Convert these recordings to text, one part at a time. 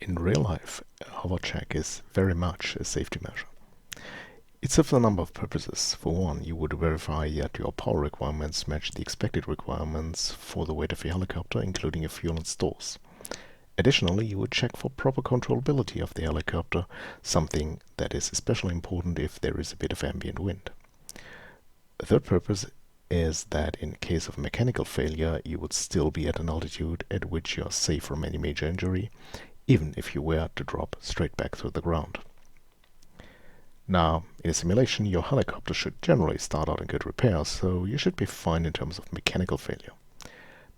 In real life, a hover check is very much a safety measure. It serves a number of purposes. For one, you would verify that your power requirements match the expected requirements for the weight of your helicopter, including your fuel and stores. Additionally, you would check for proper controllability of the helicopter, something that is especially important if there is a bit of ambient wind. A third purpose is that in case of mechanical failure, you would still be at an altitude at which you are safe from any major injury, even if you were to drop straight back through the ground. Now, in a simulation, your helicopter should generally start out in good repair, so you should be fine in terms of mechanical failure.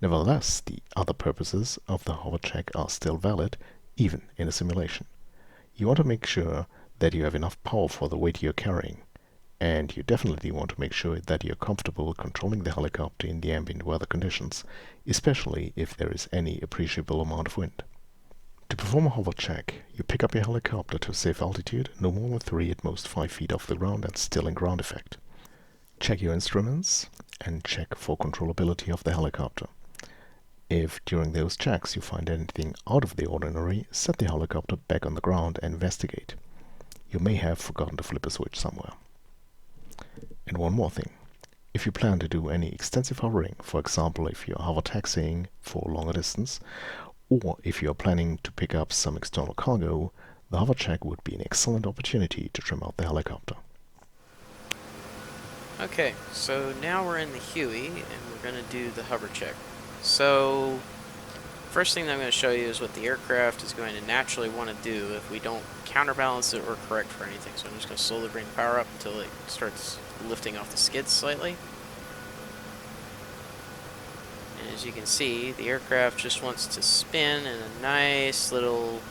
Nevertheless, the other purposes of the hover check are still valid, even in a simulation. You want to make sure that you have enough power for the weight you're carrying, and you definitely want to make sure that you're comfortable controlling the helicopter in the ambient weather conditions, especially if there is any appreciable amount of wind. To perform a hover check, you pick up your helicopter to a safe altitude, no more than 3 at most 5 feet off the ground and still in ground effect. Check your instruments and check for controllability of the helicopter. If during those checks you find anything out of the ordinary, set the helicopter back on the ground and investigate. You may have forgotten to flip a switch somewhere. And one more thing. If you plan to do any extensive hovering, for example if you're hover taxiing for a longer distance, or if you are planning to pick up some external cargo, the hover check would be an excellent opportunity to trim out the helicopter. Okay, so now we're in the Huey, and we're going to do the hover check. So, first thing that I'm going to show you is what the aircraft is going to naturally want to do if we don't counterbalance it or correct for anything. So I'm just going to slowly bring the power up until it starts lifting off the skids slightly. And as you can see, the aircraft just wants to spin in a nice little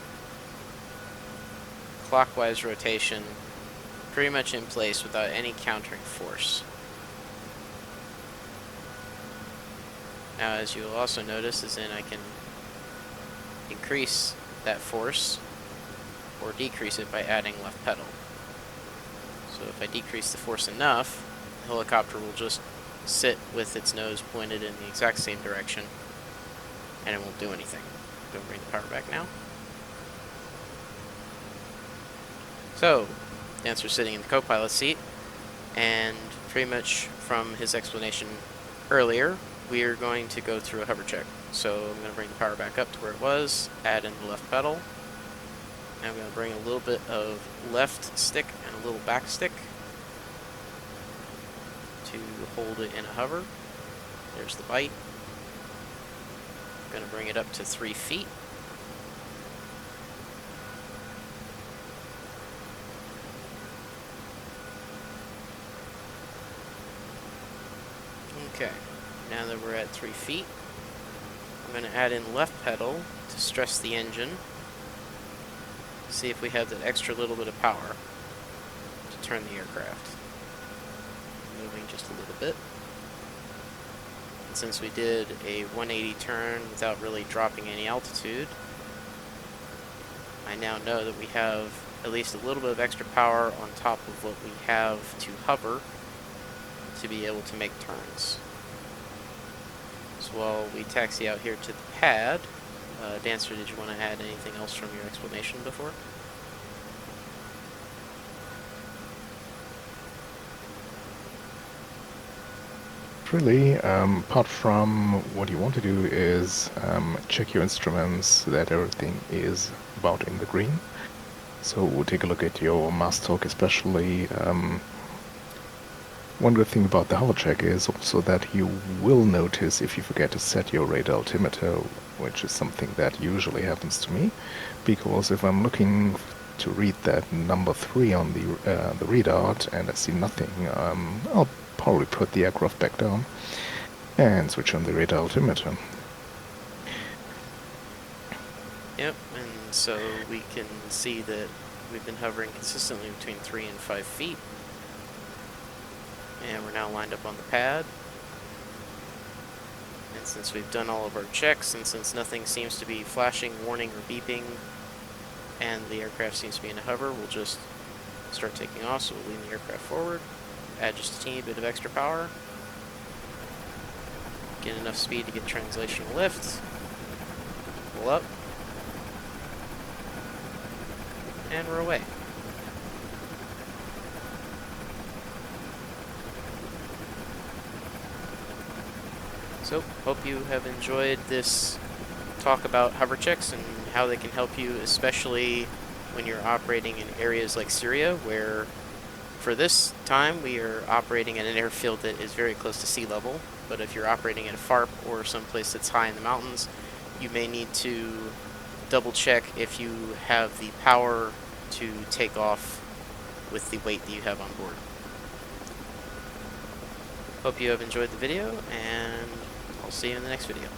clockwise rotation, pretty much in place without any countering force. Now, as you will also notice, is then I can increase that force or decrease it by adding left pedal. So if I decrease the force enough, the helicopter will just sit with its nose pointed in the exact same direction and it won't do anything. I'm going to bring the power back now. So, Dancer's sitting in the co-pilot seat, and pretty much from his explanation earlier, we are going to go through a hover check. So I'm going to bring the power back up to where it was, add in the left pedal, and I'm going to bring a little bit of left stick and a little back stick to hold it in a hover. There's the bite. I'm going to bring it up to 3 feet. Okay, now that we're at 3 feet, I'm going to add in left pedal to stress the engine. See if we have that extra little bit of power to turn the aircraft. Moving just a little bit. And since we did a 180 turn without really dropping any altitude, I now know that we have at least a little bit of extra power on top of what we have to hover to be able to make turns. So while we taxi out here to the pad, Dancer, did you want to add anything else from your explanation before? Really, apart from what you want to do is check your instruments that everything is about in the green. So take a look at your mast torque especially. One good thing about the hover check is also that you will notice if you forget to set your radar altimeter, which is something that usually happens to me, because if I'm looking to read that number 3 on the readout and I see nothing, I'll probably put the aircraft back down and switch on the radar altimeter. Yep, and so we can see that we've been hovering consistently between 3 and 5 feet. And we're now lined up on the pad. And since we've done all of our checks, and since nothing seems to be flashing, warning, or beeping, and the aircraft seems to be in a hover, we'll just start taking off. So we'll lean the aircraft forward, add just a teeny bit of extra power, get enough speed to get translational lift, pull up, and we're away. So, hope you have enjoyed this talk about hover checks and how they can help you, especially when you're operating in areas like Syria, where for this time we are operating at an airfield that is very close to sea level. But if you're operating at a FARP or someplace that's high in the mountains, you may need to double check if you have the power to take off with the weight that you have on board. Hope you have enjoyed the video, and I'll see you in the next video.